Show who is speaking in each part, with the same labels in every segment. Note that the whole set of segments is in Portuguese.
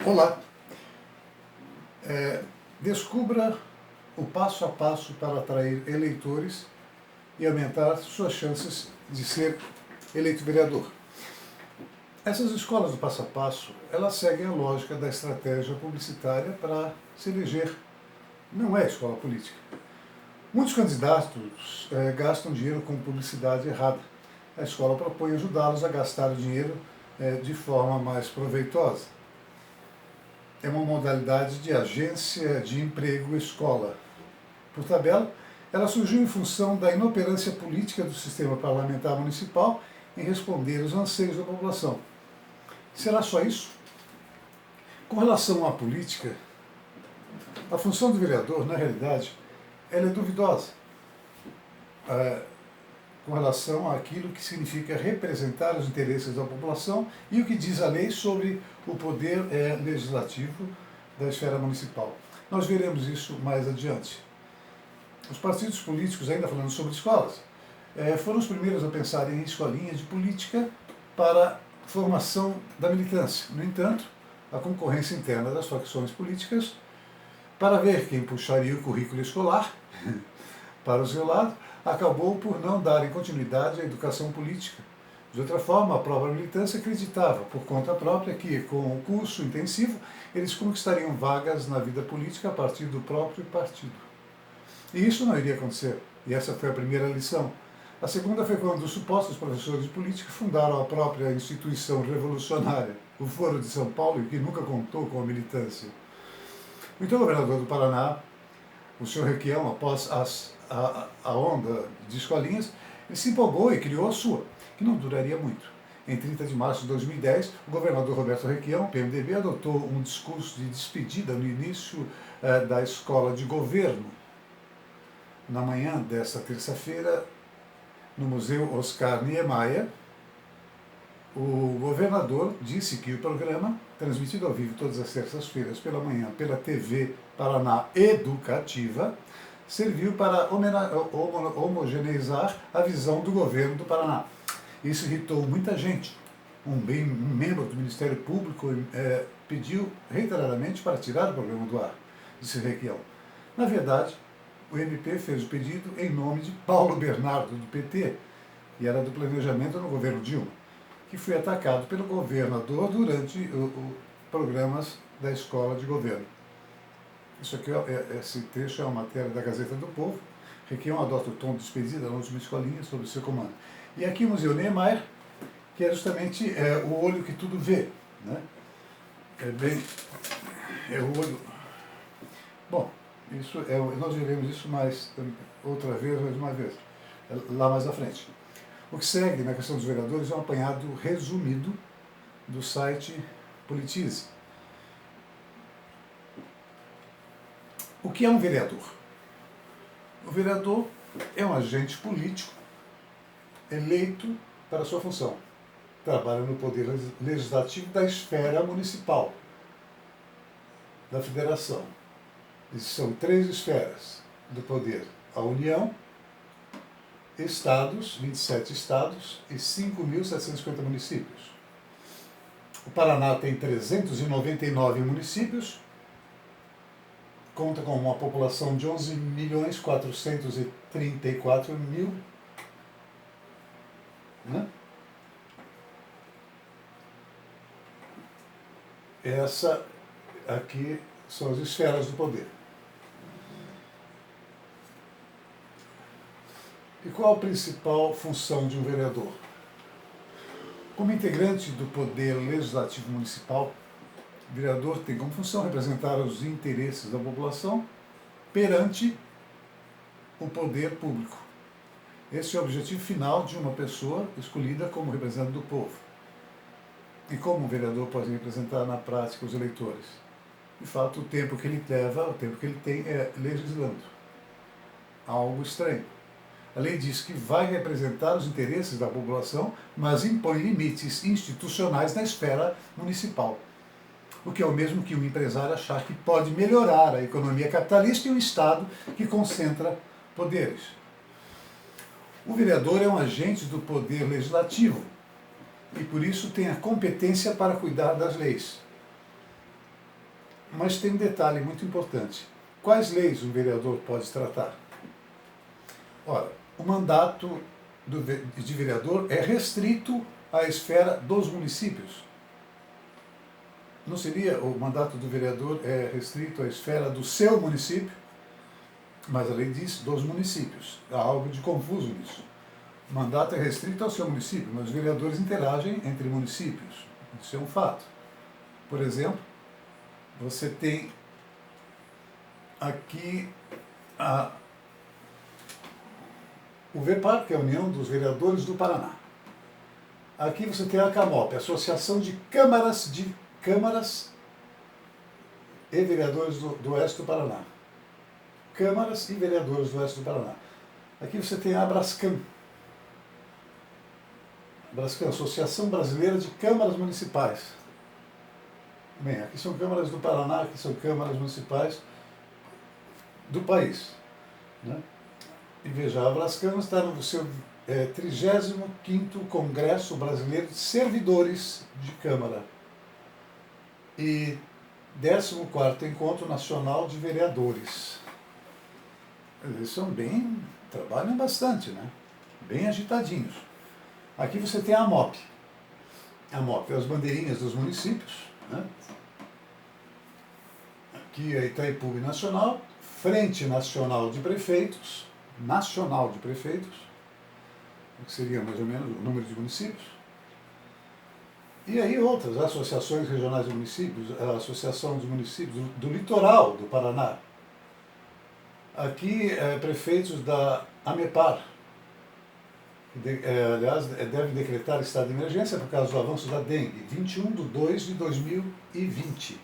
Speaker 1: Olá! Descubra o passo a passo para atrair eleitores e aumentar suas chances de ser eleito vereador. Essas escolas do passo a passo, elas seguem a lógica da estratégia publicitária para se eleger. Não é escola política. Muitos candidatos gastam dinheiro com publicidade errada. A escola propõe ajudá-los a gastar o dinheiro de forma mais proveitosa. É uma modalidade de agência de emprego escola. Por tabela, ela surgiu em função da inoperância política do sistema parlamentar municipal em responder aos anseios da população. Será só isso? Com relação à política, a função do vereador, na realidade, ela é duvidosa com relação àquilo que significa representar os interesses da população e o que diz a lei sobre o poder legislativo da esfera municipal. Nós veremos isso mais adiante. Os partidos políticos, ainda falando sobre escolas, foram os primeiros a pensar em escolinhas de política para formação da militância. No entanto, a concorrência interna das facções políticas para ver quem puxaria o currículo escolar para o seu lado, acabou por não darem continuidade à educação política. De outra forma, a própria militância acreditava, por conta própria, que, com o curso intensivo, eles conquistariam vagas na vida política a partir do próprio partido. E isso não iria acontecer, e essa foi a primeira lição. A segunda foi quando os supostos professores de política fundaram a própria instituição revolucionária, o Foro de São Paulo, que nunca contou com a militância. Então, o governador do Paraná, o senhor Requião, após a onda de escolinhas, ele se empolgou e criou a sua, que não duraria muito. Em 30 de março de 2010, o governador Roberto Requião, PMDB, adotou um discurso de despedida no início da escola de governo. Na manhã desta terça-feira, no Museu Oscar Niemeyer, o governador disse que o programa, transmitido ao vivo todas as terças-feiras pela manhã pela TV Paraná Educativa, serviu para homogeneizar a visão do governo do Paraná. Isso irritou muita gente. Um membro do Ministério Público pediu reiteradamente para tirar o programa do ar, disse Requião. Na verdade, o MP fez o pedido em nome de Paulo Bernardo, do PT, e era do planejamento no governo Dilma, que foi atacado pelo governador durante programas da escola de governo. Isso aqui, esse trecho é uma matéria da Gazeta do Povo. Requião adota o tom de despedida na última escolinha sob o seu comando. E aqui o Museu Niemeyer, que é justamente o olho que tudo vê. Né? É o olho... Bom, nós veremos isso outra vez, mais uma vez, lá mais à frente. O que segue na questão dos vereadores é um apanhado resumido do site Politize. O que é um vereador? O vereador é um agente político eleito para a sua função. Trabalha no poder legislativo da esfera municipal, da federação. São 3 esferas do poder: a União, estados, 27 estados e 5.750 municípios. O Paraná tem 399 municípios, conta com uma população de 11.434.000, né? Essa aqui são as esferas do poder. E qual a principal função de um vereador? Como integrante do poder legislativo municipal, o vereador tem como função representar os interesses da população perante o poder público. Esse é o objetivo final de uma pessoa escolhida como representante do povo. E como um vereador pode representar na prática os eleitores? De fato, o tempo que ele leva, o tempo que ele tem é legislando. Algo estranho. A lei diz que vai representar os interesses da população, mas impõe limites institucionais na esfera municipal. O que é o mesmo que um empresário achar que pode melhorar a economia capitalista e o Estado que concentra poderes. O vereador é um agente do poder legislativo e, por isso, tem a competência para cuidar das leis. Mas tem um detalhe muito importante. Quais leis um vereador pode tratar? Ora, o mandato de vereador é restrito à esfera dos municípios. Não seria o mandato do vereador é restrito à esfera do seu município? Mas a lei diz dos municípios. Há algo de confuso nisso. O mandato é restrito ao seu município, mas os vereadores interagem entre municípios. Isso é um fato. Por exemplo, você tem aqui o VEPAR, que é a União dos Vereadores do Paraná. Aqui você tem a CAMOP, Associação de Câmaras e Vereadores do Oeste do Paraná. Câmaras e Vereadores do Oeste do Paraná. Aqui você tem a Abrascam, Associação Brasileira de Câmaras Municipais. Bem, aqui são câmaras do Paraná, aqui são câmaras municipais do país. Né? E veja, a Abrascam está no seu 35º Congresso Brasileiro de Servidores de Câmara e 14º Encontro Nacional de Vereadores. Eles são trabalham bastante, né? Bem agitadinhos. Aqui você tem a AMOP. A AMOP é as bandeirinhas dos municípios. Né? Aqui é Itaipu Nacional, Frente Nacional de Prefeitos, o que seria mais ou menos o número de municípios. E aí outras associações regionais de municípios, a Associação dos Municípios do Litoral do Paraná. Aqui prefeitos da AMEPAR, aliás, deve decretar estado de emergência por causa do avanço da dengue, 21/2/2020.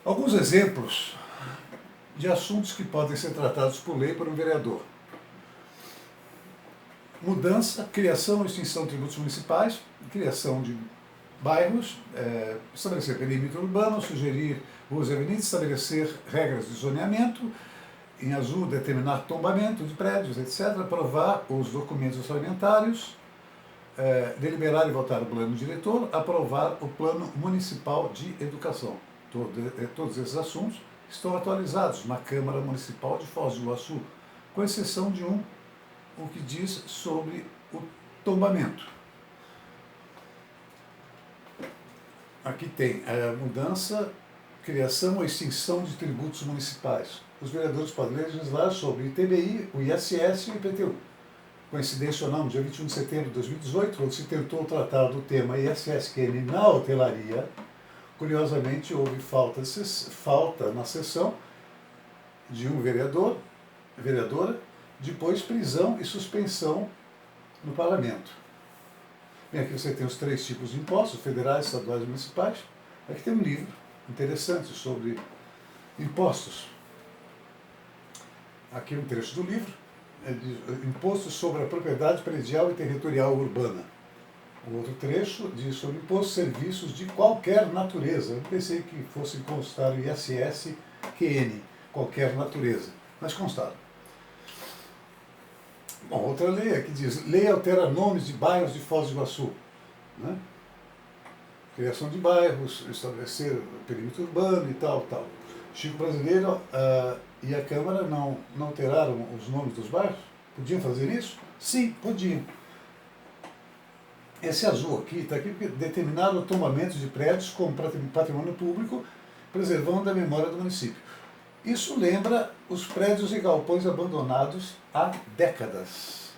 Speaker 1: Alguns exemplos de assuntos que podem ser tratados por lei por um vereador. Mudança, criação ou extinção de tributos municipais, criação de bairros, estabelecer perímetro urbano, sugerir ruas e avenidas, estabelecer regras de zoneamento, em azul, determinar tombamento de prédios, etc., aprovar os documentos orçamentários, deliberar e votar o plano diretor, aprovar o plano municipal de educação. Todos esses assuntos estão atualizados na Câmara Municipal de Foz do Iguaçu, com exceção de o que diz sobre o tombamento. Aqui tem a mudança, criação ou extinção de tributos municipais. Os vereadores podem legislar sobre o ITBI, o ISS e o IPTU. Coincidência ou não, no dia 21 de setembro de 2018, quando se tentou tratar do tema ISS-QN na hotelaria, curiosamente houve falta na sessão de um vereadora, depois prisão e suspensão no parlamento. Bem, aqui você tem os 3 tipos de impostos, federais, estaduais e municipais. Aqui tem um livro interessante sobre impostos. Aqui um trecho do livro, Impostos sobre a Propriedade Predial e Territorial Urbana. O outro trecho diz sobre impostos e serviços de qualquer natureza. Eu pensei que fosse constar o ISS-QN, qualquer natureza, mas constaram. Bom, outra lei aqui diz, lei altera nomes de bairros de Foz do Iguaçu. Né? Criação de bairros, estabelecer perímetro urbano e tal. Chico Brasileiro e a Câmara não alteraram os nomes dos bairros? Podiam fazer isso? Sim, podiam. Esse azul aqui está aqui porque determinaram o tombamento de prédios como patrimônio público, preservando a memória do município. Isso lembra os prédios e galpões abandonados há décadas.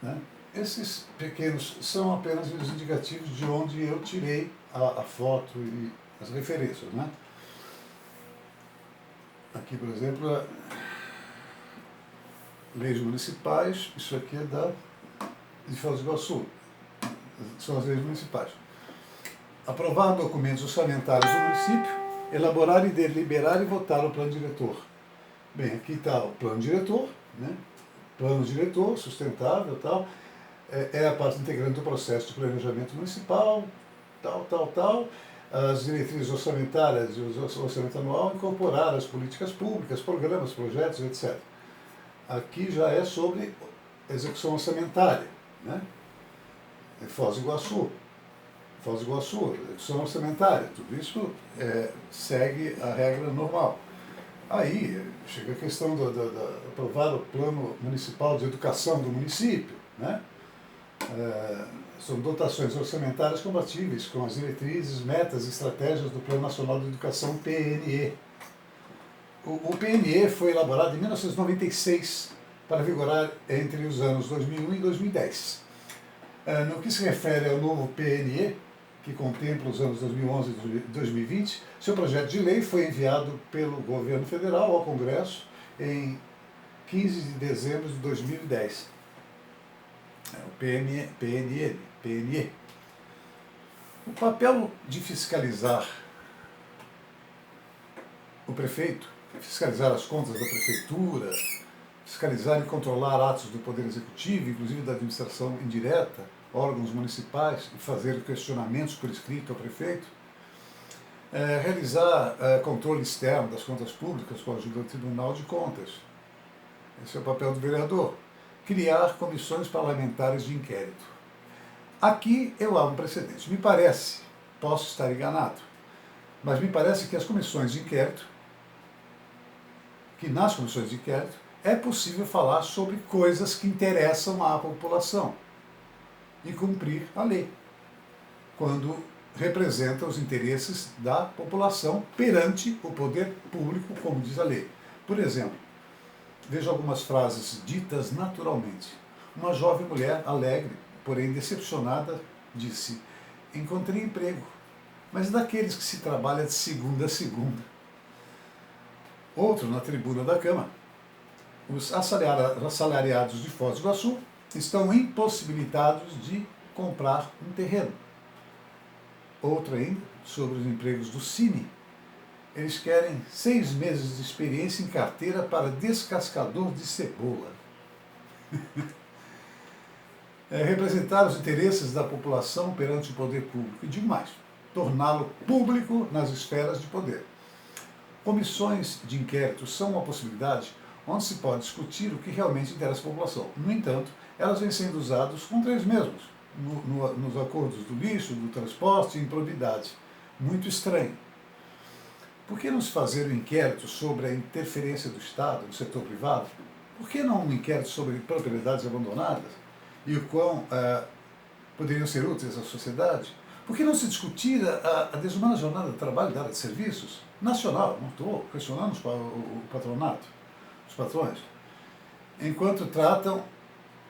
Speaker 1: Né? Esses pequenos são apenas os indicativos de onde eu tirei a foto e as referências. Né? Aqui, por exemplo, leis municipais, isso aqui é de Foz do Iguaçu, são as leis municipais. Aprovar documentos orçamentários do município, elaborar e deliberar e votar o plano diretor. Bem, aqui está o plano diretor, né? Plano diretor, sustentável, tal. É a parte integrante do processo de planejamento municipal, tal. As diretrizes orçamentárias e o orçamento anual, incorporar as políticas públicas, programas, projetos, etc. Aqui já é sobre execução orçamentária, né? Foz do Iguaçu. Foz do Iguaçu, execução orçamentária, tudo isso segue a regra normal. Aí chega a questão do aprovar o plano municipal de educação do município, né? São dotações orçamentárias compatíveis com as diretrizes, metas e estratégias do Plano Nacional de Educação, PNE. O PNE foi elaborado em 1996 para vigorar entre os anos 2001 e 2010. No que se refere ao novo PNE, que contempla os anos 2011 e 2020, seu projeto de lei foi enviado pelo governo federal ao Congresso em 15 de dezembro de 2010. O PNE. O papel de fiscalizar o prefeito, fiscalizar as contas da prefeitura, fiscalizar e controlar atos do Poder Executivo, inclusive da administração indireta, órgãos municipais, e fazer questionamentos por escrito ao prefeito, realizar controle externo das contas públicas com a ajuda do Tribunal de Contas. Esse é o papel do vereador. Criar comissões parlamentares de inquérito. Aqui eu há um precedente. Me parece, posso estar enganado, mas me parece que as comissões de inquérito, que nas comissões de inquérito, é possível falar sobre coisas que interessam à população e cumprir a lei, quando representa os interesses da população perante o poder público, como diz a lei. Por exemplo, veja algumas frases ditas naturalmente. Uma jovem mulher alegre, porém decepcionada, disse: encontrei emprego, mas daqueles que se trabalha de segunda a segunda. Outro, na tribuna da Câmara: os assalariados de Foz do Iguaçu estão impossibilitados de comprar um terreno. Outro ainda, sobre os empregos do Cine: eles querem 6 meses de experiência em carteira para descascador de cebola. Representar os interesses da população perante o poder público. E digo mais, torná-lo público nas esferas de poder. Comissões de inquérito são uma possibilidade onde se pode discutir o que realmente interessa à população. No entanto, elas vêm sendo usadas contra eles mesmos, nos acordos do lixo, do transporte e improbidade. Muito estranho. Por que não se fazer um inquérito sobre a interferência do Estado no setor privado? Por que não um inquérito sobre propriedades abandonadas e o quão poderiam ser úteis à sociedade? Por que não se discutir a desumana jornada de trabalho da área de serviços nacional? Não estou questionando o patronato, os patrões, enquanto tratam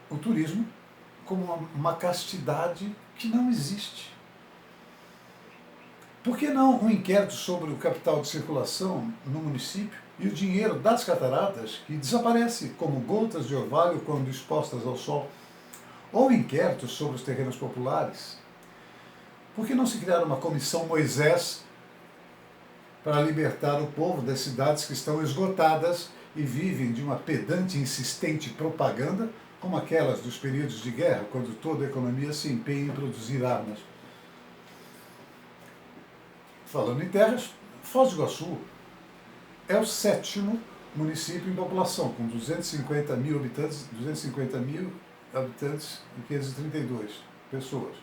Speaker 1: o turismo como uma castidade que não existe. Por que não um inquérito sobre o capital de circulação no município e o dinheiro das cataratas que desaparece como gotas de orvalho quando expostas ao sol? Ou um inquérito sobre os terrenos populares? Por que não se criar uma comissão Moisés para libertar o povo das cidades que estão esgotadas e vivem de uma pedante e insistente propaganda, como aquelas dos períodos de guerra, quando toda a economia se empenha em produzir armas? Falando em terras, Foz do Iguaçu é o 7º município em população, com 250 mil habitantes e 532 pessoas.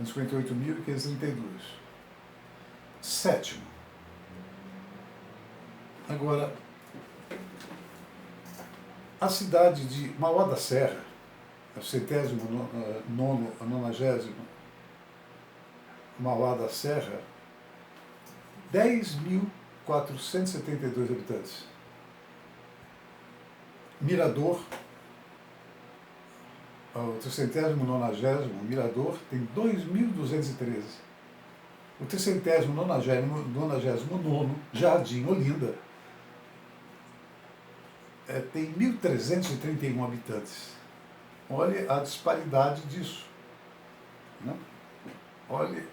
Speaker 1: 258.532. 7º. Agora, a cidade de Mauá da Serra, o 90º Mauá da Serra, 10.472 habitantes. Mirador, o 390º Mirador, tem 2.213. O 399º Jardim Olinda tem 1.331 habitantes. Olha a disparidade disso. Né? Olha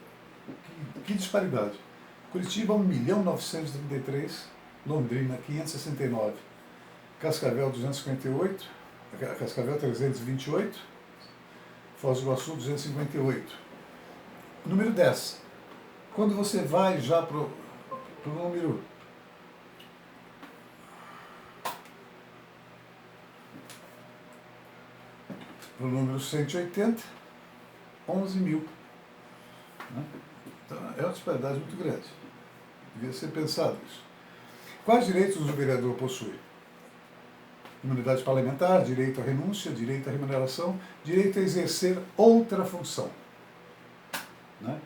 Speaker 1: que disparidade. Curitiba, 1.933.000, Londrina, 569, Cascavel, 258, Cascavel, 328, Foz do Iguaçu, 258. Número 10. Quando você vai já para o número 180, 11 mil. Né? Então é uma disparidade muito grande. Devia ser pensado isso. Quais direitos o vereador possui? Imunidade parlamentar, direito à renúncia, direito à remuneração, direito a exercer outra função. Né?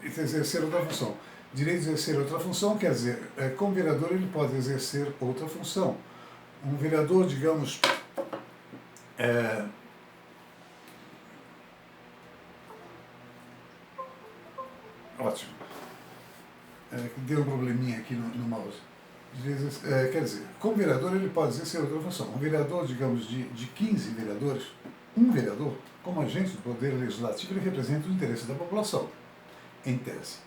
Speaker 1: Exercer outra função. Direito a exercer outra função quer dizer, como vereador ele pode exercer outra função. Um vereador, digamos, ótimo. Deu um probleminha aqui no mouse. Quer dizer, como vereador ele pode exercer outra função. Um vereador, digamos, de 15 vereadores, um vereador, como agente do Poder Legislativo, ele representa os interesses da população, em tese.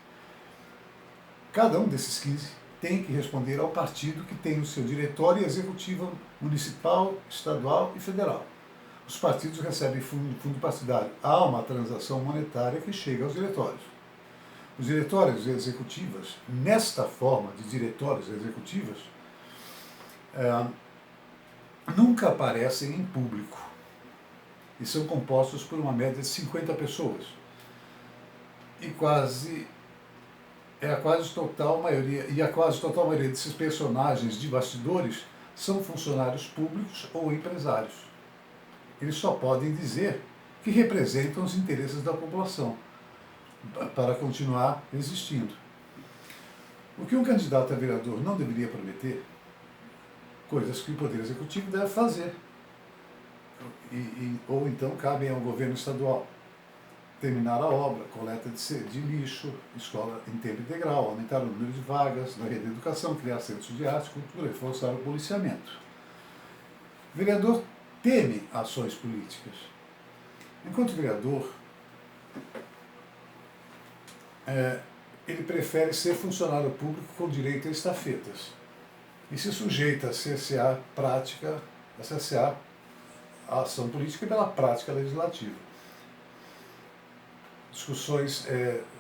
Speaker 1: Cada um desses 15 tem que responder ao partido que tem o seu diretório e executiva municipal, estadual e federal. Os partidos recebem fundo partidário. Há uma transação monetária que chega aos diretórios. Os diretórios executivos, nesta forma de diretórios executivos, nunca aparecem em público e são compostos por uma média de 50 pessoas. E a quase total maioria desses personagens de bastidores são funcionários públicos ou empresários. Eles só podem dizer que representam os interesses da população para continuar existindo. O que um candidato a vereador não deveria prometer, coisas que o Poder Executivo deve fazer, ou então cabem ao governo estadual. Terminar a obra, coleta de lixo, escola em tempo integral, aumentar o número de vagas na rede de educação, criar centros de arte, cultura, reforçar o policiamento. O vereador teme ações políticas. Enquanto vereador, ele prefere ser funcionário público com direito a estafetas e se sujeita a cercear a ação política pela prática legislativa.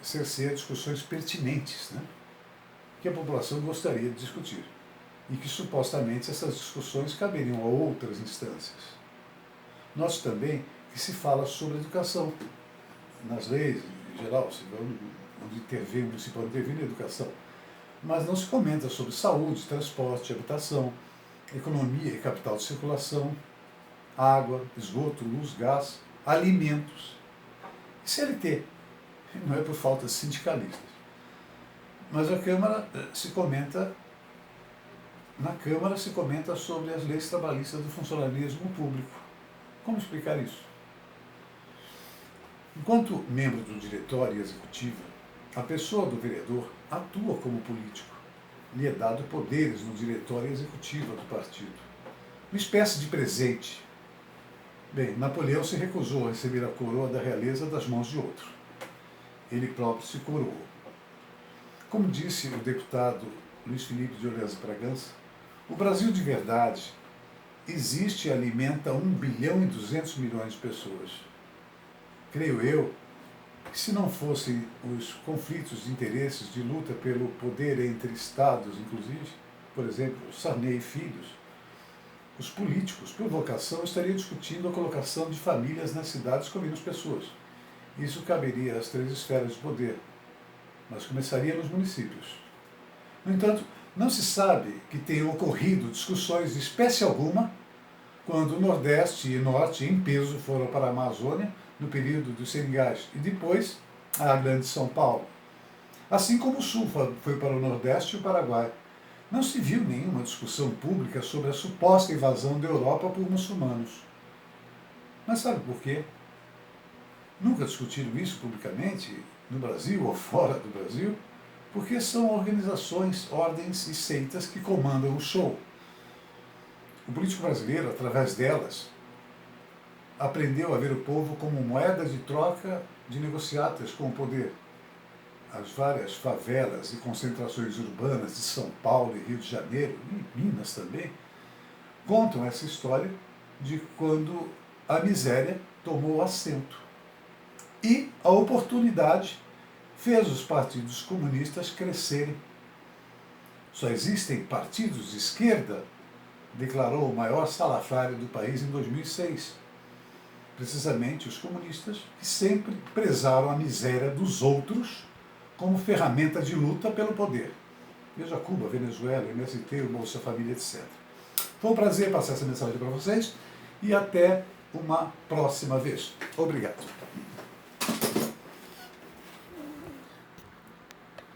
Speaker 1: Cerceia discussões pertinentes, né, que a população gostaria de discutir e que supostamente essas discussões caberiam a outras instâncias. Note também que se fala sobre educação nas leis, em geral, onde intervém, o municipal intervém na educação, mas não se comenta sobre saúde, transporte, habitação, economia e capital de circulação, água, esgoto, luz, gás, alimentos e CLT. Não é por falta de sindicalistas. Mas na Câmara se comenta sobre as leis trabalhistas do funcionalismo público. Como explicar isso? Enquanto membro do diretório executivo, a pessoa do vereador atua como político. Lhe é dado poderes no diretório executivo do partido. Uma espécie de presente. Bem, Napoleão se recusou a receber a coroa da realeza das mãos de outro. Ele próprio se coroou. Como disse o deputado Luiz Felipe de Orleans Bragança, o Brasil de verdade existe e alimenta 1,2 bilhão de pessoas. Creio eu que se não fossem os conflitos de interesses de luta pelo poder entre estados, inclusive, por exemplo, Sarney e Filhos, os políticos, por vocação, estariam discutindo a colocação de famílias nas cidades com menos pessoas. Isso caberia às 3 esferas de poder, mas começaria nos municípios. No entanto, não se sabe que tenham ocorrido discussões de espécie alguma quando o Nordeste e Norte, em peso, foram para a Amazônia no período dos seringais e depois a Grande São Paulo. Assim como o Sul foi para o Nordeste e o Paraguai. Não se viu nenhuma discussão pública sobre a suposta invasão da Europa por muçulmanos. Mas sabe por quê? Nunca discutiram isso publicamente, no Brasil ou fora do Brasil, porque são organizações, ordens e seitas que comandam o show. O político brasileiro, através delas, aprendeu a ver o povo como moeda de troca de negociatas com o poder. As várias favelas e concentrações urbanas de São Paulo e Rio de Janeiro, e Minas também, contam essa história de quando a miséria tomou assento. E a oportunidade fez os partidos comunistas crescerem. Só existem partidos de esquerda, declarou o maior salafrário do país em 2006. precisamente os comunistas, que sempre prezaram a miséria dos outros como ferramenta de luta pelo poder. Veja Cuba, Venezuela, MST, o Bolsa Família, etc. Foi um prazer passar essa mensagem para vocês e até uma próxima vez. Obrigado.